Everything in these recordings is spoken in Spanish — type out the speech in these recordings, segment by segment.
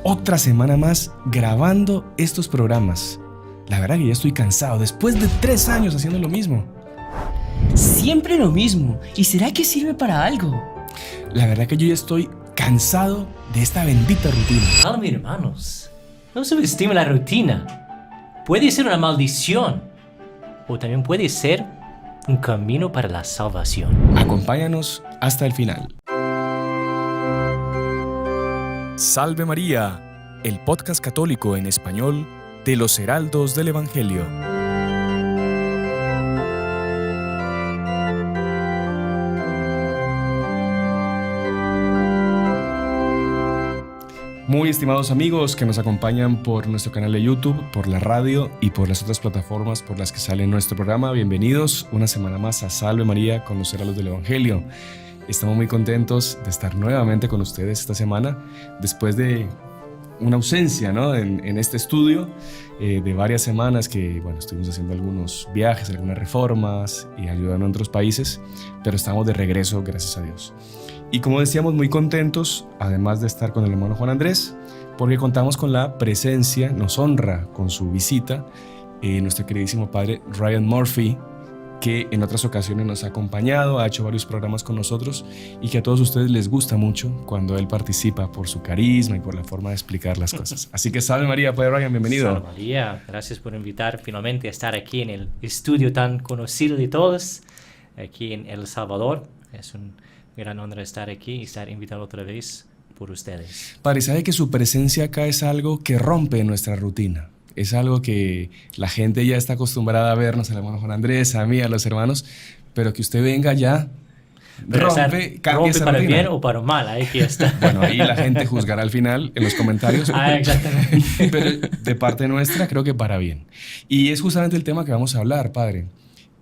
Otra semana más grabando estos programas. La verdad que ya estoy cansado, después de 3 años haciendo lo mismo. Siempre lo mismo. ¿Y será que sirve para algo? La verdad que yo ya estoy cansado de esta bendita rutina. Calma, hermanos. No subestime la rutina. Puede ser una maldición. O también puede ser un camino para la salvación. Acompáñanos hasta el final. Salve María, el podcast católico en español de los Heraldos del Evangelio. Muy estimados amigos que nos acompañan por nuestro canal de YouTube, por la radio y por las otras plataformas por las que sale nuestro programa, bienvenidos una semana más a Salve María con los Heraldos del Evangelio. Estamos muy contentos de estar nuevamente con ustedes esta semana, después de una ausencia, ¿no? en este estudio de varias semanas que estuvimos haciendo algunos viajes, algunas reformas y ayudando en otros países, pero estamos de regreso, gracias a Dios. Y como decíamos, muy contentos, además de estar con el hermano Juan Andrés, porque contamos con la presencia, nos honra con su visita, nuestro queridísimo padre Ryan Murphy, que en otras ocasiones nos ha acompañado, ha hecho varios programas con nosotros y que a todos ustedes les gusta mucho cuando él participa por su carisma y por la forma de explicar las cosas. Así que salve María, padre Ryan, bienvenido. Salve María, gracias por invitar finalmente a estar aquí en el estudio tan conocido de todos, aquí en El Salvador. Es un gran honor estar aquí y estar invitado otra vez por ustedes. Padre, sabe que su presencia acá es algo que rompe nuestra rutina. Es algo que la gente ya está acostumbrada a vernos, al hermano Juan Andrés, a mí, a los hermanos, pero que usted venga ya, rompe esa para rutina. bien o para mal, ahí que está. Bueno, ahí la gente juzgará al final en los comentarios. Exactamente. Pero de parte nuestra creo que para bien. Y es justamente el tema que vamos a hablar, padre.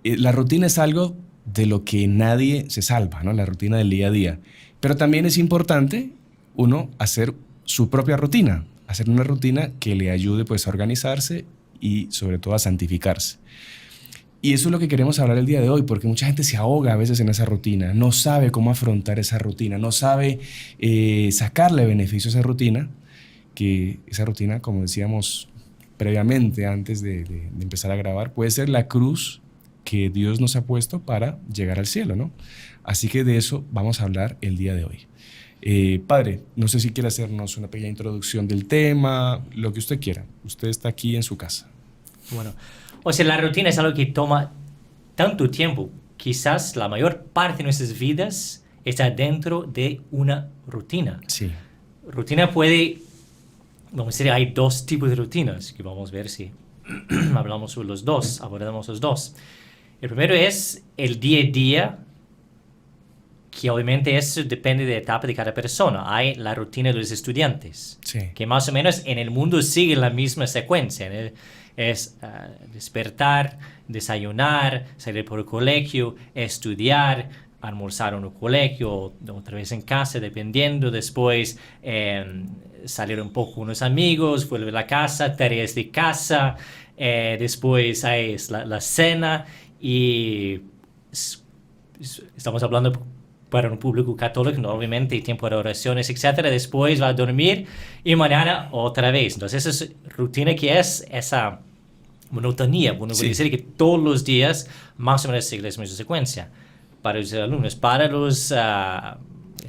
La rutina es algo de lo que nadie se salva, ¿no? La rutina del día a día. Pero también es importante uno hacer su propia rutina, hacer una rutina que le ayude pues a organizarse y sobre todo a santificarse. Y eso es lo que queremos hablar el día de hoy, porque mucha gente se ahoga a veces en esa rutina, no sabe cómo afrontar esa rutina, no sabe sacarle beneficio a esa rutina, que esa rutina, como decíamos previamente antes de empezar a grabar, puede ser la cruz que Dios nos ha puesto para llegar al cielo, ¿no? Así que de eso vamos a hablar el día de hoy. Padre, no sé si quiere hacernos una pequeña introducción del tema, lo que usted quiera. Usted está aquí en su casa. Bueno, o sea, la rutina es algo que toma tanto tiempo. Quizás la mayor parte de nuestras vidas está dentro de una rutina. Sí. Rutina puede, vamos a decir, hay 2 tipos de rutinas que vamos a ver si hablamos sobre los dos, abordamos los dos. El primero es el día a día, que obviamente eso depende de la etapa de cada persona. Hay la rutina de los estudiantes, Sí. que más o menos en el mundo sigue la misma secuencia, ¿no? Es despertar, desayunar, salir por el colegio, estudiar, almorzar en el colegio, otra vez en casa, dependiendo, después salir un poco con unos amigos, volver a la casa, tareas de casa, después hay la cena y estamos hablando para un público católico, ¿no? Obviamente, tiempo de oraciones, etc. Después va a dormir y mañana otra vez. Entonces, esa es rutina que es esa monotonía. Bueno, Sí. puede decir que todos los días más o menos sigue la misma secuencia. Para los alumnos, para los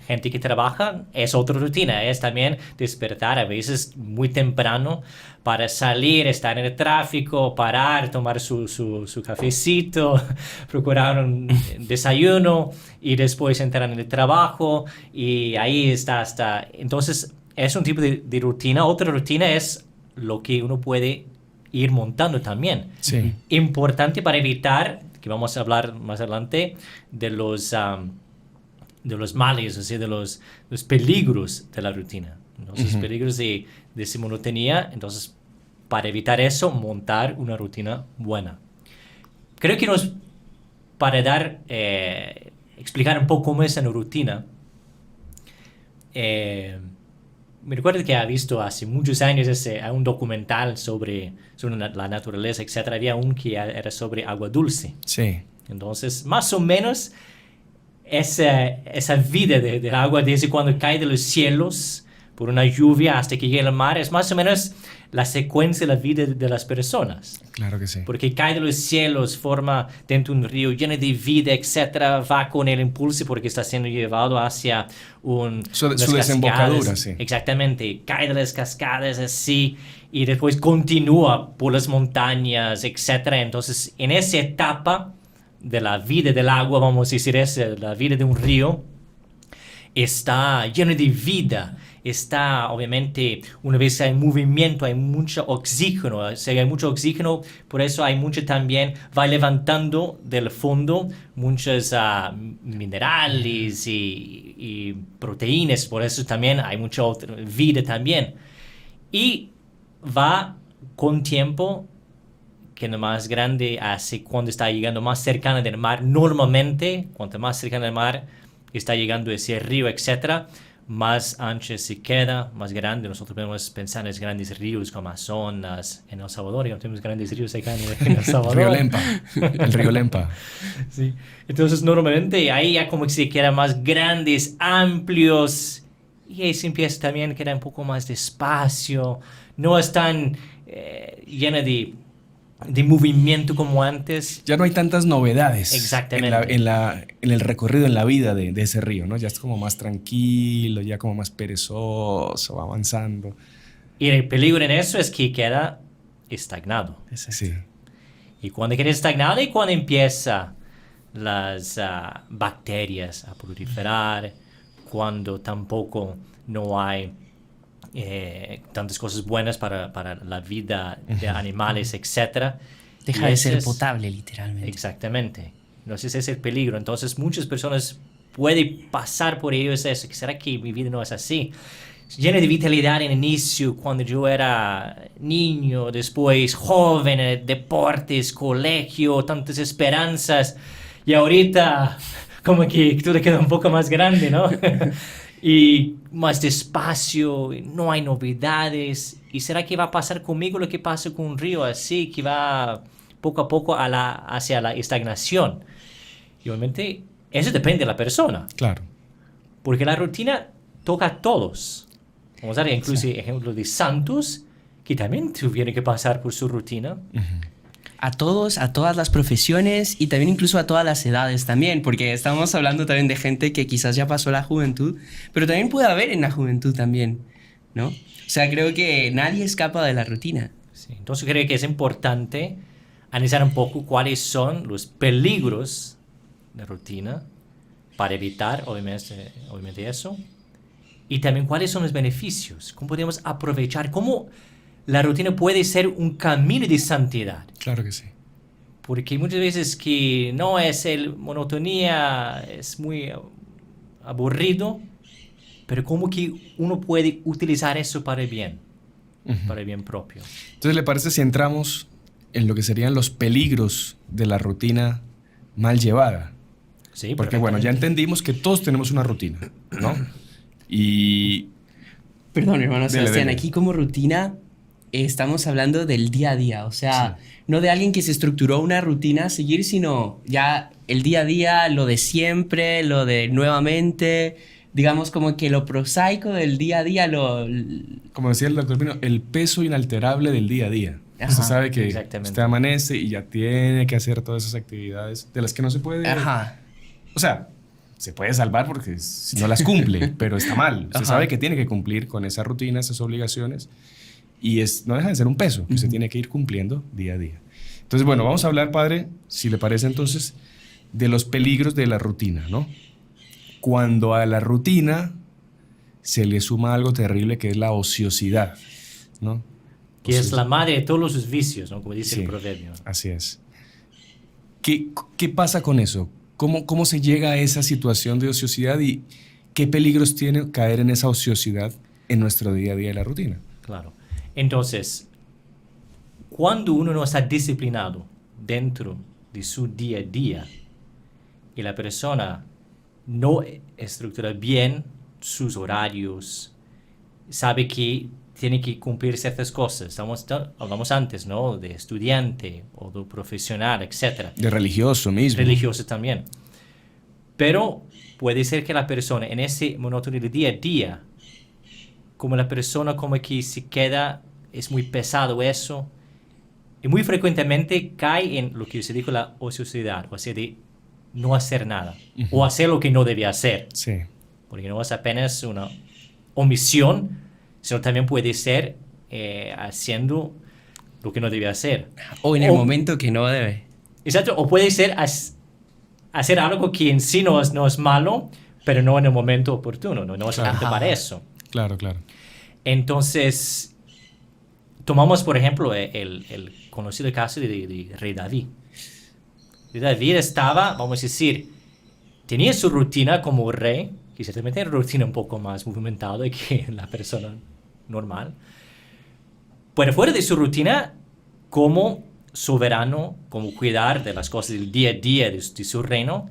gente que trabaja, es otra rutina. Es también despertar a veces muy temprano para salir, estar en el tráfico, parar, tomar su cafecito, procurar un desayuno y después entrar en el trabajo y ahí está hasta... Entonces, es un tipo de rutina. Otra rutina es lo que uno puede ir montando también. Sí. Importante para evitar, que vamos a hablar más adelante, de los males, o sea, de los peligros de la rutina, ¿no? Los peligros de esa monotonía. Entonces, para evitar eso, montar una rutina buena. Creo que para explicar un poco cómo es una rutina, me recuerdo que había visto hace muchos años un documental sobre la naturaleza, etc. Había un que era sobre agua dulce. Sí. Entonces, más o menos, esa vida de agua desde cuando cae de los cielos por una lluvia hasta que llega al mar. Es más o menos la secuencia de la vida de las personas. Claro que sí. Porque cae de los cielos, forma dentro de un río lleno de vida, etcétera, va con el impulso porque está siendo llevado hacia su unas desembocadura, cascadas. sí. Exactamente, cae de las cascadas así y después continúa por las montañas, etcétera. Entonces, en esa etapa de la vida del agua, vamos a decir eso, la vida de un río, está lleno de vida. Está, obviamente, una vez hay movimiento, hay mucho oxígeno. Si hay mucho oxígeno, por eso hay mucho también, va levantando del fondo muchos minerales y proteínas. Por eso también hay mucha vida también. Y va con tiempo, que lo más grande hace cuando está llegando más cercana del mar. Normalmente, cuanto más cercana del mar está llegando ese río, etcétera, más ancho se queda, más grande. Nosotros podemos pensar en los grandes ríos como Amazonas, en El Salvador, y no tenemos grandes ríos acá en El Salvador. El río Lempa. Sí. Entonces, normalmente ahí ya como que se quedan más grandes, amplios, y ahí se empieza también a quedar un poco más de espacio. No es tan llena de movimiento como antes. Ya no hay tantas novedades. Exactamente. En el recorrido, en la vida de ese río, ¿no? Ya es como más tranquilo, ya como más perezoso, va avanzando. Y el peligro en eso es que queda estagnado. Sí. Y cuando queda estagnado y cuando empieza las bacterias a proliferar, cuando tampoco no hay tantas cosas buenas para la vida de animales, etc. Deja de ser potable, literalmente. Exactamente. Entonces ese es el peligro. Entonces muchas personas pueden pasar por ello. Es eso. ¿Será que mi vida no es así? Llena de vitalidad en el inicio, cuando yo era niño, después joven, deportes, colegio, tantas esperanzas. Y ahorita como que todo queda un poco más grande, ¿no? Y más despacio, no hay novedades. ¿Y será que va a pasar conmigo lo que pasa con un río así, que va poco a poco hacia la estagnación? Y obviamente eso depende de la persona. Claro. Porque la rutina toca a todos. Vamos a ver incluso ejemplos de santos que también tuvieron que pasar por su rutina. A todos, a todas las profesiones y también incluso a todas las edades también, porque estamos hablando también de gente que quizás ya pasó la juventud, pero también puede haber en la juventud también, ¿no? O sea, creo que nadie escapa de la rutina. Sí, entonces creo que es importante analizar un poco cuáles son los peligros de rutina para evitar, obviamente eso, y también cuáles son los beneficios, cómo podemos aprovechar, cómo la rutina puede ser un camino de santidad. Claro que sí. Porque muchas veces que no es monotonía, es muy aburrido, pero como que uno puede utilizar eso para el bien, para el bien propio. Entonces, ¿le parece si entramos en lo que serían los peligros de la rutina mal llevada? Sí, porque bueno, ya entendimos que todos tenemos una rutina, ¿no? Y... Perdón, hermano Sebastián, dele. aquí como rutina estamos hablando del día a día, o sea, Sí. no de alguien que se estructuró una rutina a seguir, sino ya el día a día, lo de siempre, lo de nuevamente, digamos como que lo prosaico del día a día, Como decía el doctor Pino, el peso inalterable del día a día. Ajá, Usted sabe que exactamente. usted amanece y ya tiene que hacer todas esas actividades de las que no se puede... Ajá. O sea, se puede salvar porque si no las cumple, pero está mal. Usted Ajá. sabe que tiene que cumplir con esa rutina, esas obligaciones, y no deja de ser un peso que usted tiene que ir cumpliendo día a día. Entonces, bueno, vamos a hablar, padre, si le parece entonces, de los peligros de la rutina, ¿no? Cuando a la rutina se le suma algo terrible que es la ociosidad, ¿no? Que es la madre de todos los vicios, ¿no? Como dice Sí, el proverbio. así es. ¿Qué pasa con eso? ¿Cómo se llega a esa situación de ociosidad y qué peligros tiene caer en esa ociosidad en nuestro día a día de la rutina? Claro. Entonces, cuando uno no está disciplinado dentro de su día a día y la persona no estructura bien sus horarios, sabe que tiene que cumplir ciertas cosas. Hablamos antes, ¿no? De estudiante o de profesional, etc. De religioso mismo. Religioso también. Pero puede ser que la persona en ese monótono de día a día como la persona como que se queda, es muy pesado eso, y muy frecuentemente cae en lo que se dijo la ociosidad, o sea, de no hacer nada, o hacer lo que no debía hacer. Sí. Porque no es apenas una omisión, sino también puede ser haciendo lo que no debía hacer. O en el momento que no debe. Exacto, o puede ser hacer algo que en sí no es malo, pero no en el momento oportuno, no es solamente para eso. Claro, claro. Entonces, tomamos por ejemplo el conocido caso de Rey David. Rey David estaba, vamos a decir, tenía su rutina como rey, que ciertamente era una rutina un poco más movimentada que la persona normal, pero fuera de su rutina como soberano, como cuidar de las cosas del día a día de su reino,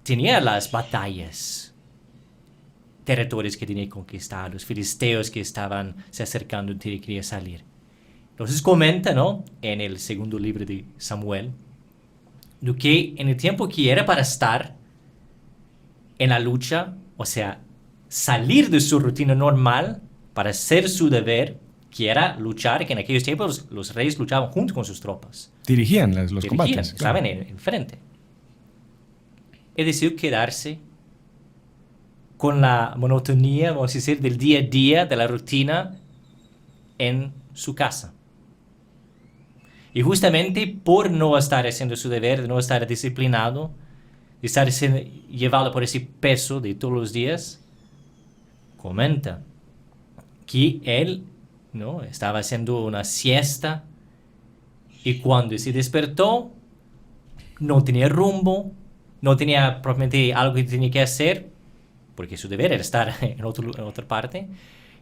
tenía las batallas, territorios que tenía que conquistar, los filisteos que estaban se acercando y quería salir. Entonces comenta, ¿no?, en el segundo libro de Samuel, de que en el tiempo que era para estar en la lucha, o sea, salir de su rutina normal para hacer su deber, que era luchar, que en aquellos tiempos los reyes luchaban junto con sus tropas. Dirigían los combates. Estaban en frente. Él decidió quedarse con la monotonía, vamos a decir, del día a día, de la rutina, en su casa. Y justamente por no estar haciendo su deber, de no estar disciplinado, de estar llevado por ese peso de todos los días, comenta que él, ¿no?, estaba haciendo una siesta y cuando se despertó no tenía rumbo, no tenía propiamente algo que tenía que hacer, porque su deber era estar en otra parte,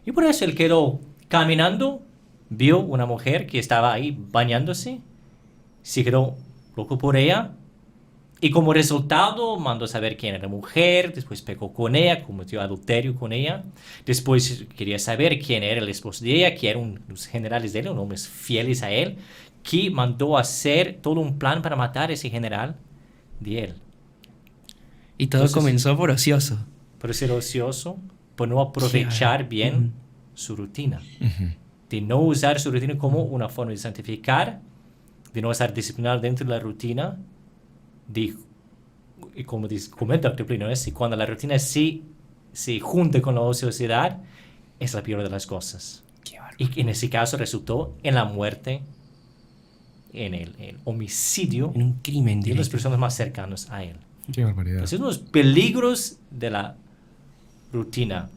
y por eso él quedó caminando, vio una mujer que estaba ahí bañándose, se quedó loco por ella, y como resultado mandó saber quién era la mujer, después pecó con ella, cometió adulterio con ella, después quería saber quién era el esposo de ella, que eran los generales de él, unos hombres fieles a él, que mandó hacer todo un plan para matar a ese general de él. Y todo comenzó por ocioso. Por ser ocioso, por no aprovechar bien su rutina. De no usar su rutina como una forma de santificar, de no estar disciplinado dentro de la rutina, y como comenta Dr. Plino, es cuando la rutina sí se junta con la ociosidad, es la peor de las cosas. Y en ese caso resultó en la muerte, en el homicidio, en un crimen de las personas más cercanas a él. Qué barbaridad. Entonces, uno de los peligros de la rutina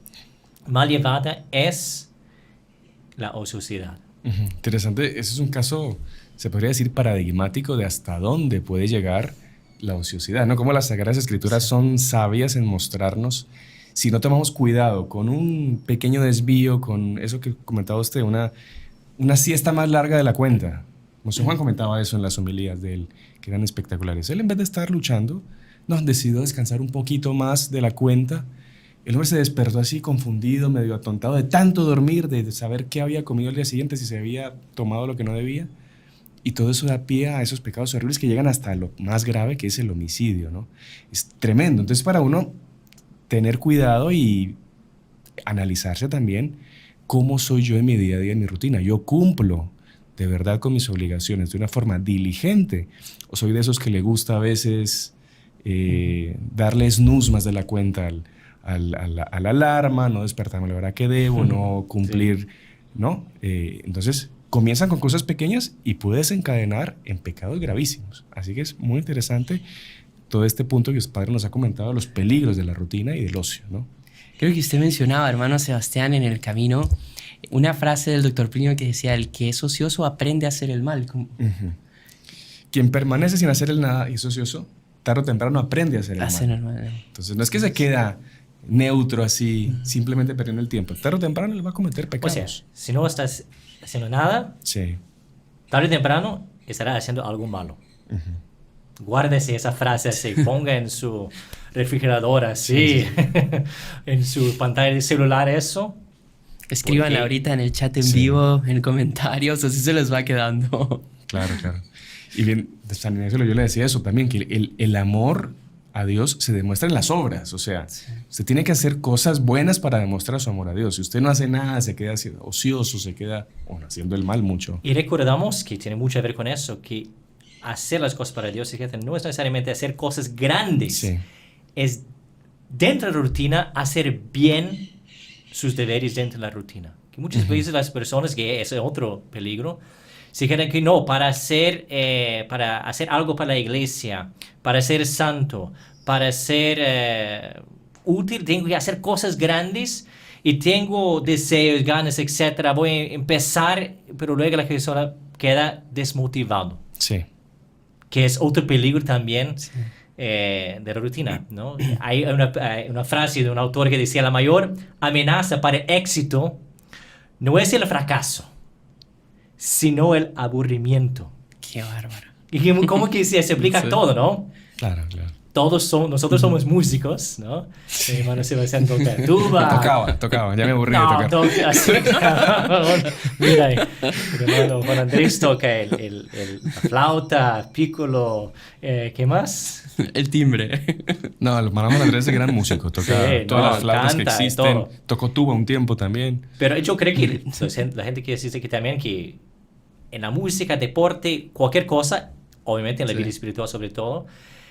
mal llevada es la ociosidad. Interesante. Ese es un caso, se podría decir, paradigmático de hasta dónde puede llegar la ociosidad, ¿no? Cómo las Sagradas Escrituras son sabias en mostrarnos, si no tomamos cuidado con un pequeño desvío, con eso que comentaba usted, una siesta más larga de la cuenta. José Juan comentaba eso en las homilías de él, que eran espectaculares. Él, en vez de estar luchando, decidió descansar un poquito más de la cuenta. El hombre se despertó así confundido, medio atontado de tanto dormir, de saber qué había comido el día siguiente, si se había tomado lo que no debía. Y todo eso da pie a esos pecados horribles que llegan hasta lo más grave, que es el homicidio, ¿no? Es tremendo. Entonces, para uno tener cuidado y analizarse también cómo soy yo en mi día a día, en mi rutina. ¿Yo cumplo de verdad con mis obligaciones de una forma diligente? ¿O soy de esos que le gusta a veces darle snooze más de la cuenta a la alarma, no despertarme a la hora que debo, no cumplir, ¿no? Entonces, comienzan con cosas pequeñas y puede desencadenar en pecados gravísimos. Así que es muy interesante todo este punto que el padre nos ha comentado, los peligros de la rutina y del ocio, ¿no? Creo que usted mencionaba, hermano Sebastián, en el camino, una frase del Dr. Plinio que decía: el que es ocioso aprende a hacer el mal. Quien permanece sin hacer el nada y es ocioso, tarde o temprano aprende a hacer el mal. Entonces no es que se queda neutro así, simplemente perdiendo el tiempo. Tarde o temprano le va a cometer pecados. O sea, si no estás haciendo nada, tarde o temprano estará haciendo algo malo. Guárdese esa frase así, ponga en su refrigerador así, en su pantalla de celular eso. Escriban ahorita en el chat en vivo, en comentarios, así se les va quedando. Claro. Y bien, de San Ignacio yo le decía eso también, que el amor a Dios se demuestra en las obras. O sea, usted tiene que hacer cosas buenas para demostrar su amor a Dios. Si usted no hace nada, se queda ocioso, se queda haciendo el mal mucho. Y recordamos que tiene mucho que ver con eso, que hacer las cosas para Dios no es necesariamente hacer cosas grandes. Sí. Es dentro de la rutina hacer bien sus deberes dentro de la rutina. Que muchas veces las personas, que es otro peligro, se creen que no, para hacer algo para la iglesia, para ser santo, para ser útil, tengo que hacer cosas grandes y tengo deseos, ganas, etc. Voy a empezar, pero luego la persona queda desmotivado. Sí. Que es otro peligro también de la rutina, ¿no? Hay una frase de un autor que decía: la mayor amenaza para el éxito no es el fracaso, sino el aburrimiento. Qué bárbaro. Y como que se aplica a todo, ¿no? Claro, claro. Nosotros somos músicos, ¿no? Mi hermano Sebastián toca tuba. Tocaba, ya me aburrí de tocar. Toca así. Mira, mi hermano Juan Andrés toca la flauta, piccolo, ¿qué más? El timbre. No, el hermano Andrés es gran músico, toca todas las flautas que existen, tocó tuba un tiempo también. Pero yo creo que la gente quiere decir que también que en la música, deporte, cualquier cosa, obviamente en la vida espiritual sobre todo,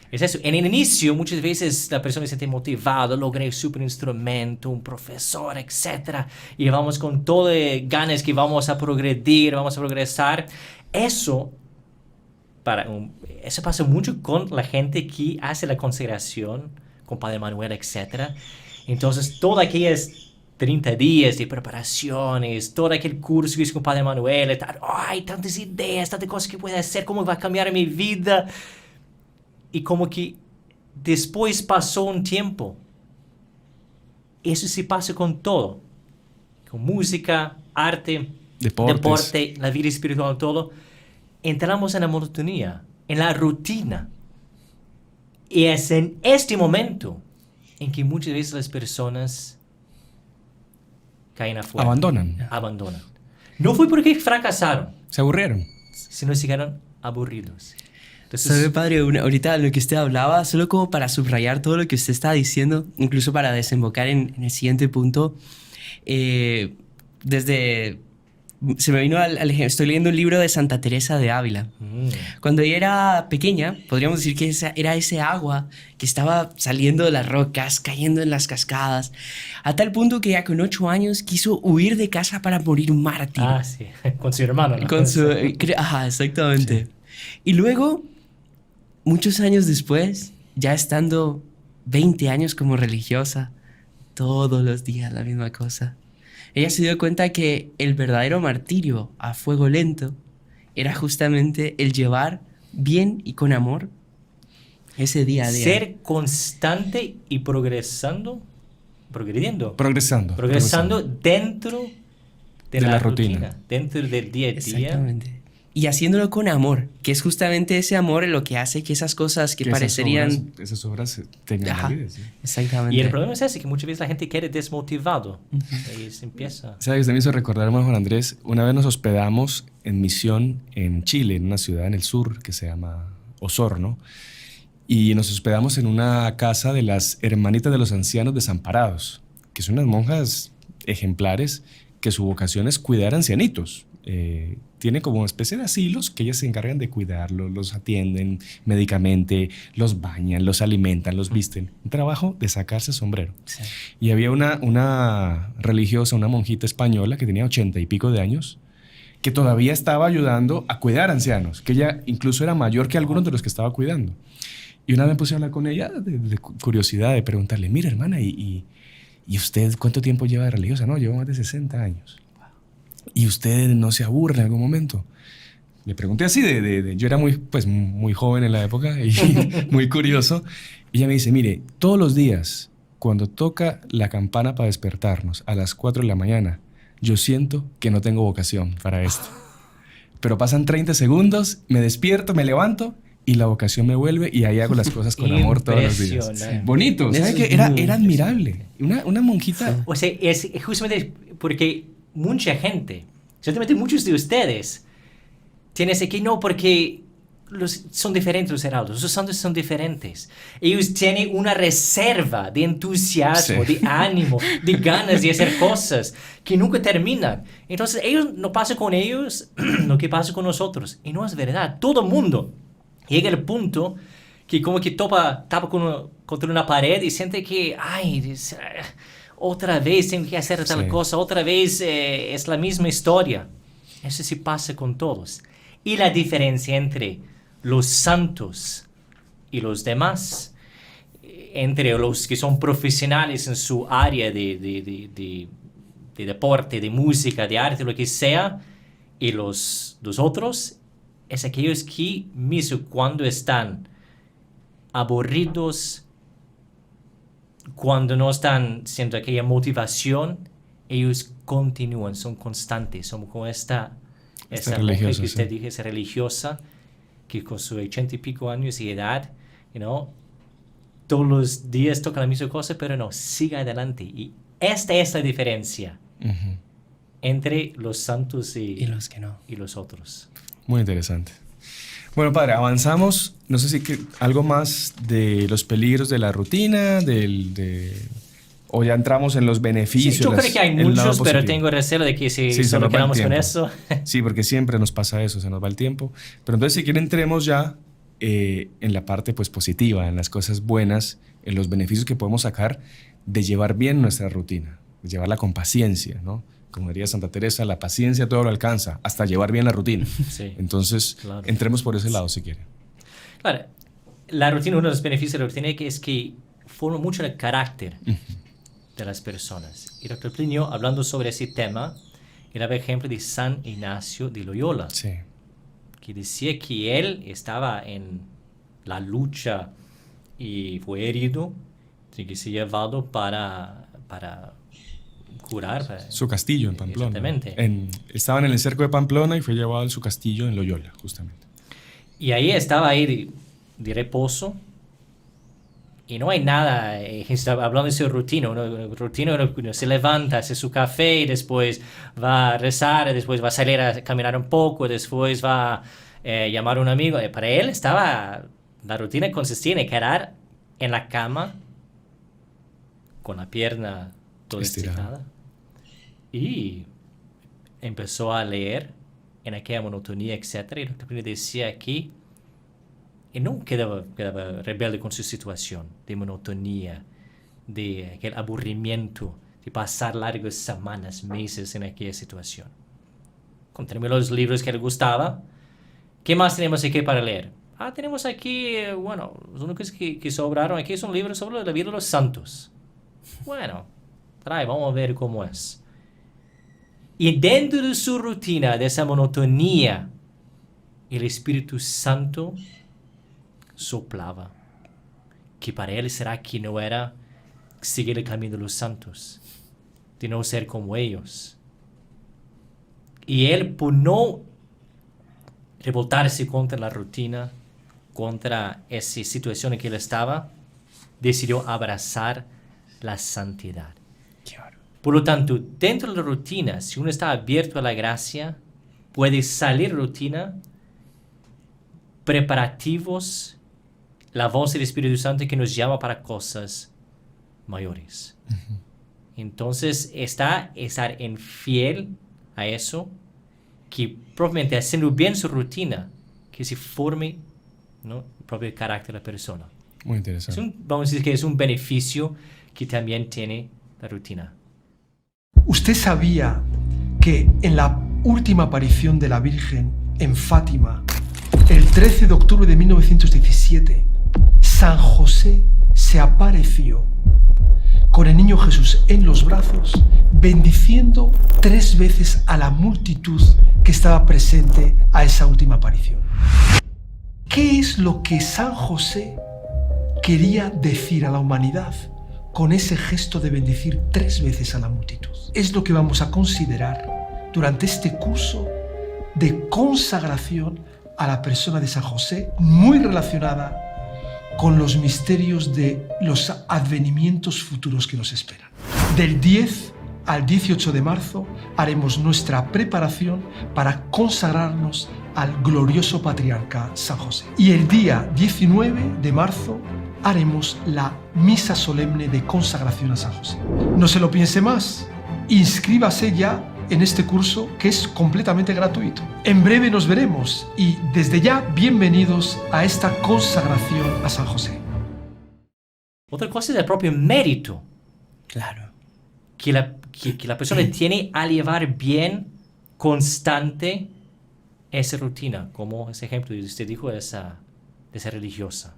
es eso. En el inicio, muchas veces la persona se siente motivada, logré un super instrumento, un profesor, etc. Y vamos con todo de ganas que vamos a progredir, vamos a progresar. Eso pasa mucho con la gente que hace la consagración con Padre Manuel, etc. Entonces, todas aquellas 30 días de preparaciones, todo aquel curso que hice con Padre Manuel, hay tantas ideas, tantas cosas que puedo hacer, cómo va a cambiar mi vida. Y como que después pasó un tiempo. Eso se pasa con todo. Con música, arte, deporte, la vida espiritual, todo. Entramos en la monotonía, en la rutina. Y es en este momento en que muchas veces las personas caen afuera. Abandonan. No fue porque fracasaron. Se aburrieron. Sino se quedaron aburridos. Entonces, ¿Sabe, padre? Ahorita lo que usted hablaba, solo como para subrayar todo lo que usted está diciendo, incluso para desembocar en el siguiente punto, se me vino al ejemplo, estoy leyendo un libro de Santa Teresa de Ávila. Cuando ella era pequeña, podríamos decir que era ese agua que estaba saliendo de las rocas, cayendo en las cascadas, a tal punto que ya con 8 años quiso huir de casa para morir mártir. Ah, sí, con su hermano, ¿no? Ajá, exactamente. Sí. Y luego, muchos años después, ya estando 20 años como religiosa, todos los días la misma cosa. Ella se dio cuenta que el verdadero martirio a fuego lento era justamente el llevar bien y con amor ese día a día. Ser constante y progresando dentro de la rutina, dentro del día a día. Exactamente. Y haciéndolo con amor, que es justamente ese amor lo que hace que esas cosas que parecerían... Esas obras tengan validez. ¿Sí? Exactamente. Y el problema es ese, que muchas veces la gente quiere desmotivado. Y se empieza... ¿Sabes? Me hizo recordar, hermano Juan Andrés, una vez nos hospedamos en misión en Chile, en una ciudad en el sur que se llama Osorno, y nos hospedamos en una casa de las hermanitas de los ancianos desamparados, que son unas monjas ejemplares que su vocación es cuidar ancianitos. Tienen como una especie de asilos que ellas se encargan de cuidarlos, los atienden médicamente, los bañan, los alimentan, los visten. Un trabajo de sacarse sombrero. Sí. Y había una religiosa, una monjita española que tenía 80 y pico de años, que todavía estaba ayudando a cuidar ancianos, que ella incluso era mayor que algunos de los que estaba cuidando. Y una vez me puse a hablar con ella de curiosidad, de preguntarle: mira, hermana, ¿y usted cuánto tiempo lleva de religiosa? No, llevo más de 60 años. ¿Y usted no se aburre en algún momento? Le pregunté así, yo era muy joven en la época y muy curioso. Y ella me dice: mire, todos los días, cuando toca la campana para despertarnos a las 4 de la mañana, yo siento que no tengo vocación para esto. Pero pasan 30 segundos, me despierto, me levanto y la vocación me vuelve y ahí hago las cosas con amor todos los días. Sí. Bonito, ¿sabes qué? Era admirable. Una monjita. Sí. O sea, es justamente porque mucha gente, certamente muchos de ustedes, tienen ese que no, porque son diferentes los heraldos, los santos son diferentes. Ellos tienen una reserva de entusiasmo, Sí. de ánimo, de ganas de hacer cosas que nunca terminan. Entonces, no pasa con ellos lo que pasa con nosotros. Y no es verdad. Todo el mundo llega al punto que como que tapa contra una pared y siente que, otra vez tengo que hacer tal Sí. cosa, otra vez es la misma historia. Eso sí pasa con todos. Y la diferencia entre los santos y los demás, entre los que son profesionales en su área de deporte, de música, de arte, lo que sea, y los otros, es aquellos que, mismo cuando están aburridos, cuando no están siendo aquella motivación, ellos continúan, son constantes, son como esta mujer religiosa, que usted sí. dijo, esa religiosa, que con sus 80 y pico años de edad, todos los días toca la misma cosa, pero no, sigue adelante. Y esta es la diferencia Ujú. entre los santos Y los que no. y los otros. Muy interesante. Bueno, padre, avanzamos. No sé si algo más de los peligros de la rutina, o ya entramos en los beneficios. Sí, yo creo que hay el lado muchos, pero positivo. tengo recelo de que si Sí, se solo nos va el quedamos con tiempo. eso. Sí, porque siempre nos pasa eso, se nos va el tiempo. Pero entonces, si quieren, entremos ya en la parte pues, positiva, en las cosas buenas, en los beneficios que podemos sacar de llevar bien nuestra rutina, de llevarla con paciencia, ¿no? Como diría Santa Teresa, la paciencia todo lo alcanza, hasta llevar bien la rutina. Sí. Entonces, Claro. entremos por ese lado si quieren. Claro, la rutina, uno de los beneficios de la rutina es que forma mucho el carácter de las personas. Y Dr. Plinio, hablando sobre ese tema, era el ejemplo de San Ignacio de Loyola, Sí. que decía que él estaba en la lucha y fue herido, y que se llevado para curar. Su castillo en Pamplona. Exactamente. Estaban en el cerco de Pamplona y fue llevado a su castillo en Loyola, justamente. Y ahí estaba ahí de reposo. Y no hay nada, hablando de su rutina, uno se levanta, hace su café, y después va a rezar, después va a salir a caminar un poco, después va a llamar a un amigo. Para él la rutina consistía en quedar en la cama con la pierna toda estirada. Y empezó a leer en aquella monotonía, etc. Y lo que decía aquí, y no quedaba rebelde con su situación de monotonía, de aquel aburrimiento, de pasar largas semanas, meses en aquella situación. Contéme los libros que le gustaba. ¿Qué más tenemos aquí para leer? Tenemos aquí, los únicos que sobraron aquí son libros sobre la vida de los santos. Bueno, vamos a ver cómo es. Y dentro de su rutina, de esa monotonía, el Espíritu Santo soplaba, que para él será que no era seguir el camino de los santos, de no ser como ellos. Y él, por no revoltarse contra la rutina, contra esa situación en que él estaba, decidió abrazar la santidad. Por lo tanto, dentro de la rutina, si uno está abierto a la gracia, puede salir de la rutina preparativos, la voz del Espíritu Santo que nos llama para cosas mayores. Entonces, estar en fiel a eso, que propiamente haciendo bien su rutina, que se forme, ¿no?, el propio carácter de la persona. Muy interesante. Vamos a decir que es un beneficio que también tiene la rutina. ¿Usted sabía que en la última aparición de la Virgen en Fátima, el 13 de octubre de 1917, San José se apareció con el niño Jesús en los brazos, bendiciendo 3 veces a la multitud que estaba presente a esa última aparición? ¿Qué es lo que San José quería decir a la humanidad con ese gesto de bendecir 3 veces a la multitud? Es lo que vamos a considerar durante este curso de consagración a la persona de San José, muy relacionada con los misterios de los advenimientos futuros que nos esperan. Del 10 al 18 de marzo haremos nuestra preparación para consagrarnos al glorioso patriarca San José. Y el día 19 de marzo haremos la misa solemne de consagración a San José. No se lo piense más, inscríbase ya en este curso que es completamente gratuito. En breve nos veremos y desde ya bienvenidos a esta consagración a San José. Otra cosa es el propio mérito Claro. que la persona tiene a llevar bien, constante, esa rutina, como ese ejemplo que usted dijo de esa religiosa.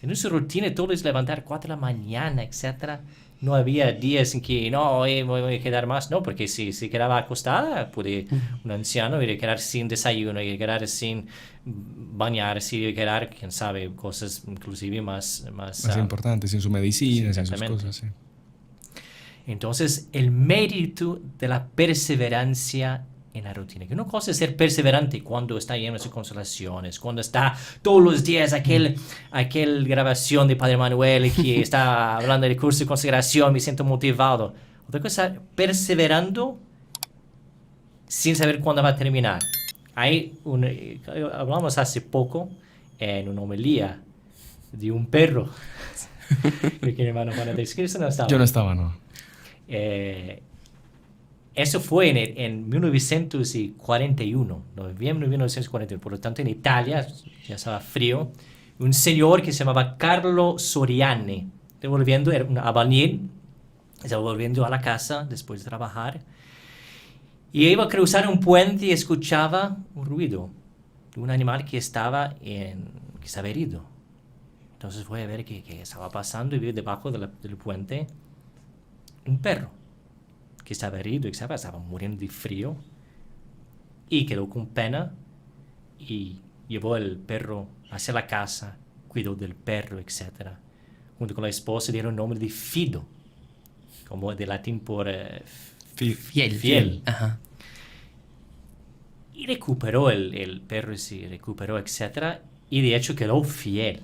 En su rutina todo es levantar 4 de la mañana, etc. No había días en que no, me voy a quedar más, no, porque si se quedaba acostada, un anciano iba a quedar sin desayuno, iba a quedar sin bañarse, iba a quedar, quién sabe, cosas inclusive más importantes, sin su medicina, sin sus exactamente. cosas. Sí. Entonces, el mérito de la perseverancia en la rutina. Que una cosa es ser perseverante cuando está lleno de sus consolaciones, cuando está todos los días aquel grabación de Padre Manuel que está hablando del curso de consagración, me siento motivado. Otra cosa, perseverando sin saber cuándo va a terminar. Hablamos hace poco en una homilía de un perro. Creo que mi hermano Juan Andrés Cristo no estaba. Yo no estaba, no. Eso fue en 1941, noviembre de 1941, por lo tanto en Italia, ya estaba frío, un señor que se llamaba Carlo Soriani, era un albañil, estaba volviendo a la casa después de trabajar, y iba a cruzar un puente y escuchaba un ruido de un animal que estaba herido. Entonces fue a ver qué estaba pasando y vio debajo del puente un perro que estaba herido y estaba muriendo de frío, y quedó con pena y llevó el perro hacia la casa, cuidó del perro, etc. Junto con la esposa dieron el nombre de Fido, como de latín por fiel. Ajá. Y recuperó el perro, se recuperó, etc. Y de hecho quedó fiel.